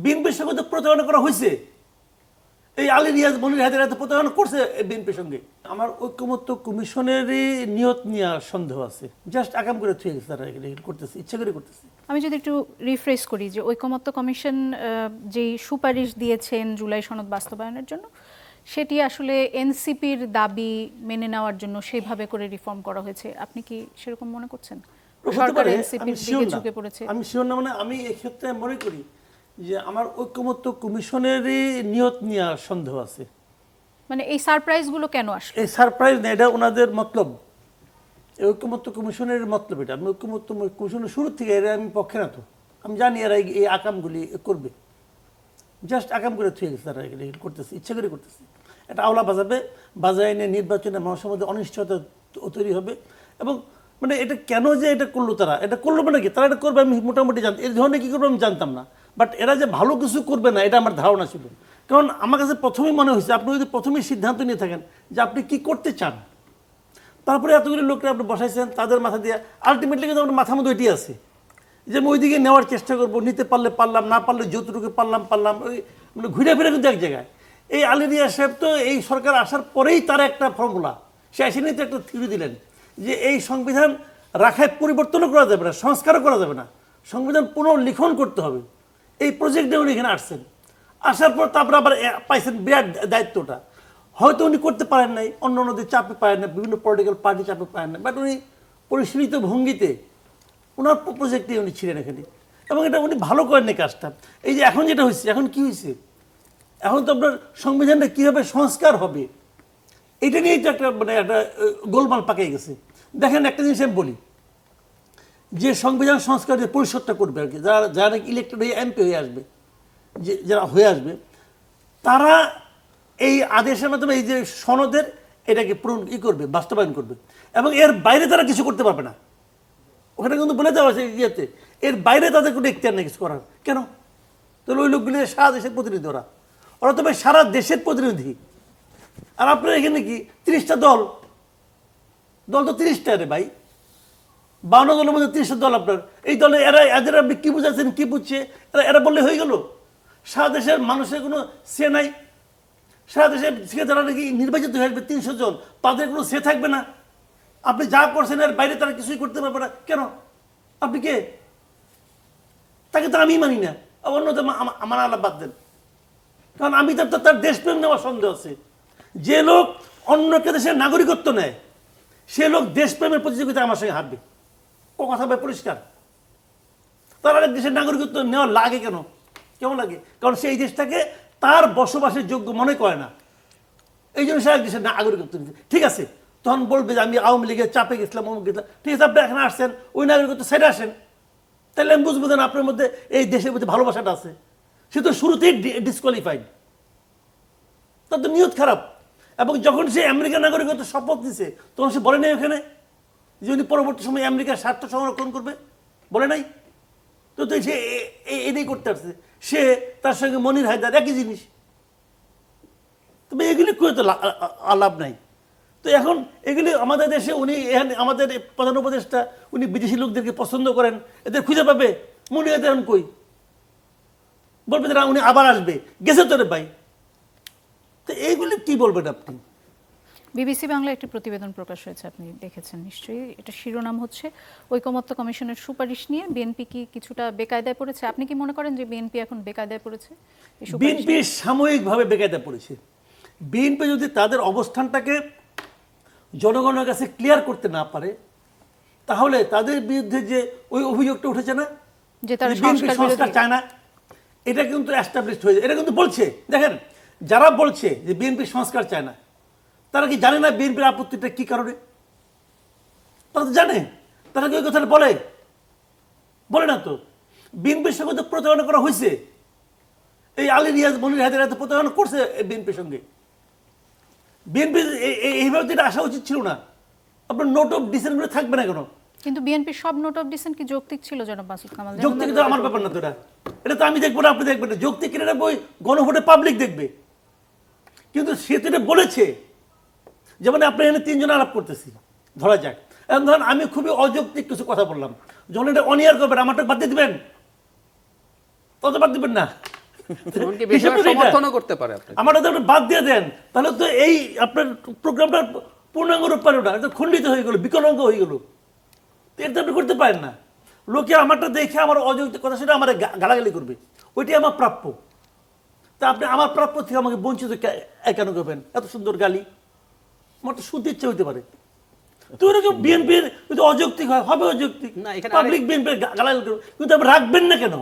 বিএনপির সঙ্গে তো প্রতারণা করা হয়েছে। এই আলী রিয়াজ মনির হায়দার এত প্রতারণা করছে বিএনপির সঙ্গে। আমার ঐক্যমত্য কমিশনেরই নিয়ত নিয়ে সন্দেহ আছে। জাস্ট আকাম করে থুয়ে গেছে, তারা করতেছে, ইচ্ছা করে করতেছে। আমি যদি একটু রিফ্রেশ করি যে ঐকমত্য কমিশন যেই সুপারিশ দিয়েছেন জুলাই সনদ বাস্তবায়নের জন্য, সেটি আসলে এনসিপির দাবি মেনে নেওয়ার জন্য সেইভাবে করে রিফর্ম করা হয়েছে, আপনি কি সেরকম মনে করছেন? সরকার এনসিপির দিকে ঝুঁকে পড়েছে। আমি শিওর না, মানে আমি এক্ষেত্রে মনে করি যে আমার ঐক্যমত্য কমিশনেরই নিয়ত নিয়ে সন্দেহ আছে। মানে এই সারপ্রাইজগুলো কেন আসলো? এই সারপ্রাইজ না, এটা ওনাদের মতলব। এই ঐক্যমত্য কমিশনের মতলব এটা। আমি ঐক্যমত্য কমিশনের শুরু থেকে এরা আমি পক্ষে না, তো আমি জানি এরা এই আকামগুলি করবে। জাস্ট আকাম করে থুয়ে গেছে, তারা করতেছে, ইচ্ছা করে করতেছে। এটা আওলা বাজাবে, বাজায় এনে নির্বাচনে মানুষের মধ্যে অনিশ্চয়তা তৈরি হবে। এবং মানে এটা কেন যে এটা করলো, তারা এটা করলো মানে কি, তারা এটা করবে আমি মোটামুটি জানতাম। এই ধরনের কী করবে আমি জানতাম না, বাট এরা যে ভালো কিছু করবে না এটা আমার ধারণা ছিল। কারণ আমার কাছে প্রথমেই মনে হয়েছে, আপনি যদি প্রথমেই সিদ্ধান্ত নিয়ে থাকেন যে আপনি কি করতে চান, তারপরে এতগুলো লোকরা আপনি বসাইছেন, তাদের মাথা দিয়ে আলটিমেটলি কিন্তু আপনার মাথার মধ্যে এটি আছে যে আমি ওইদিকে নেওয়ার চেষ্টা করবো, নিতে পারলে পারলাম, না পারলে যতটুকু পারলাম, ওই মানে ঘুরে ফিরে কিন্তু এক জায়গায়। এই আলী রিয়াজ সাহেব তো এই সরকার আসার পরেই তার একটা ফর্মুলা, সে এসে নিয়ে তো একটা থিওরি দিলেন যে এই সংবিধান রাখায় পরিবর্তনও করা যাবে না, সংস্কারও করা যাবে না, সংবিধান পুনর্লিখন করতে হবে। এই প্রজেক্টে উনি এখানে আসছেন, আসার পর তারপরে আবার পাইছেন বিরাট দায়িত্বটা। হয়তো উনি করতে পারেন নাই, অন্য অন্যদের চাপে পারেন না, বিভিন্ন পলিটিক্যাল পার্টি চাপে পারেন না, বাট উনি পরিশীলিত ভঙ্গিতে ওনার প্রজেক্টে উনি ছিলেন এখানে, এবং এটা উনি ভালো করেন এই কাজটা। এই যে এখন যেটা হয়েছে, এখন কি হয়েছে, এখন তো আপনার সংবিধানটা কীভাবে সংস্কার হবে এটা নিয়েই তো একটা মানে একটা গোলমাল পাকিয়ে গেছে। দেখেন একটা জিনিস আমি বলি, যে সংবিধান সংস্কার যে পরিষদটা করবে আর কি, যারা যারা ইলেক্টেড হয়ে এমপি হয়ে আসবে, যে যারা হয়ে আসবে, তারা এই আদেশের মাধ্যমে এই যে সনদের এটাকে পূরণ করবে, বাস্তবায়ন করবে, এবং এর বাইরে তারা কিছু করতে পারবে না। ওখানে কিন্তু বলে দেওয়া হয়েছে ইয়েতে, এর বাইরে তাদের কোনো এখতিয়ার নেই কিছু করার। কেন? তাহলে ওই লোকগুলি সারা দেশের প্রতিনিধি, ওরা তবে সারা দেশের প্রতিনিধি। আর আপনার এখানে কি 30টা দল তো 30টা রে ভাই, 52 দলের মধ্যে 30টা দল আপনার। এই দলে এরা এদের আপনি কী বুঝাচ্ছেন, কী বুঝছে, এরা বললে হয়ে গেল। সারা দেশের মানুষের কোনো সে নাই, সারা দেশের থেকে যারা নাকি নির্বাচিত হয়ে আসবে 300 জন, তাদের কোনো সে থাকবে না। আপনি যা করছেন এর বাইরে তারা কিছুই করতে পারবে না। কেন? আপনি কে? তাকে তো আমি মানি না, অন্য তো আমার আলাপ বাদ দেন। কারণ আমি তার দেশপ্রেম নেওয়ার সন্দেহ আছে। যে লোক অন্যকে দেশের নাগরিকত্ব নেয়, সে লোক দেশপ্রেমের প্রতিযোগিতায় আমার সঙ্গে হাঁটবে। ও কথা ভাই পরিষ্কার। তার আরেক দেশের নাগরিকত্ব নেওয়া লাগে কেন? কেমন লাগে? কারণ সে এই দেশটাকে তার বসবাসের যোগ্য মনে করে না, এই জন্য সে এক দেশের নাগরিকত্ব নিচ্ছে। ঠিক আছে, তখন বলবে যে আমি আওয়ামী লীগের চাপে গেছিলাম, অমুক গেছিলাম। ঠিক আছে, আপনি এখানে আসছেন, ওই নাগরিকত্ব ছেড়ে আসেন, তাহলে আমি বুঝবো না আপনার মধ্যে এই দেশের প্রতি ভালোবাসাটা আছে। সে তো শুরুতেই ডিসকোয়ালিফাইড, তার তো নিয়ত খারাপ। এবং যখন সে আমেরিকার নাগরিকত্ব শপথ দিছে, তখন সে বলে নাই ওখানে যে উনি পরবর্তী সময় আমেরিকার স্বার্থ সংরক্ষণ করবে, বলে নাই তো। তো সে এটাই করতে আসছে, সে তার সঙ্গে মনির হায়দার একই জিনিস। তবে এগুলি করে তো লাভ নাই। তো এখন এগুলি আমাদের দেশে উনি আমাদের প্রধান উপদেষ্টা উনি বিদেশি লোকদেরকে পছন্দ করেন, এদের খুঁজে পাবে। মনির হায়দার এখন কই? বলবে যে উনি আবার আসবে, গেছে তোরে ভাই। তো এইগুলি কি বলবেন আপনি? বিবিসি বাংলা একটি প্রতিবেদন প্রকাশ হয়েছে, আপনি দেখেছেন নিশ্চয়ই। এটা শিরোনাম হচ্ছে ঐকমত্য কমিশনের সুপারিশ নিয়ে বিএনপি কি কিছুটা বেকায়দায় পড়েছে। আপনি কি মনে করেন যে বিএনপি এখন বেকায়দায় পড়েছে? বিএনপি সাময়িকভাবে বেকায়দায় পড়েছে। বিএনপি যদি তাদের অবস্থানটাকে জনগণের কাছে ক্লিয়ার করতে না পারে, তাহলে তাদের বিরুদ্ধে যে ওই অভিযোগটা উঠেছে না যে তারা সংস্কার চায় না, এটা কিন্তু এস্টাবলিশড হয়ে যায়। এটা কিন্তু বলছে, দেখেন যারা বলছে যে বিএনপি সংস্কার চায় না, তারা কি জানে না বিএনপির আপত্তিটা কি কারণে? তারা তো জানে। তারা কি ওই কথাটা বলে না তো। বিএনপির সঙ্গে তো প্রতারণা করা হয়েছে। এই আলী রিয়াজ মনির হায়দার এত প্রতারণা করছে বিএনপির সঙ্গে। বিএনপি এইভাবে যেটা আসা উচিত ছিল না। আপনার নোট অফ ডিসেন্ট করে থাকবে না কেন? কিন্তু বিএনপির সব নোট অফ ডিসেন্ট কি যৌক্তিক ছিল জনাব মাসুদ কামাল? যৌক্তিক তো আমার ব্যাপার না, তো এটা তো আমি দেখবো না, আপনি দেখবেন না। যৌক্তিক কিনা বই গণভোটে পাবলিক দেখবে। কিন্তু সে তো এটা বলেছে। যেমন আপনি এখানে 3 জন আলাপ করতেছি, ধরা যাক। এখন ধরেন আমি খুবই অযৌক্তিক কিছু কথা বললাম, যখন এটা অনিয়ার করবেন আমারটা বাদ দিয়ে দিবেন, তত বাদ দিবেন না। এমনকি বেশিরভাগ হিসাবটা এটা। সমর্থনও করতে পারে আপনাকে। আমার যদি আপনি বাদ দিয়ে দেন তাহলে তো এই আপনার প্রোগ্রামটা পূর্ণাঙ্গ রূপ পারে না, এটা খণ্ডিত হয়ে গেল, বিকলাঙ্গ হয়ে গেল। তো এটা তো আপনি করতে পারেন না। লোকে আমারটা দেখে আমার অযৌক্তিক কথা সেটা আমার গালাগালি করবে, ওইটাই আমার প্রাপ্য। তা আপনি আমার প্রাপ্য থেকে আমাকে বঞ্চিত কেন করবেন? এত সুন্দর গালি আমার তো শুনতে ইচ্ছে হইতে পারে। তো এরকম বিএনপির যদি অযৌক্তিক হয়, হবে অযৌক্তিক, না, এখানে পাবলিক বিএনপির গালাগালি করবে, কিন্তু আপনি রাখবেন না কেন?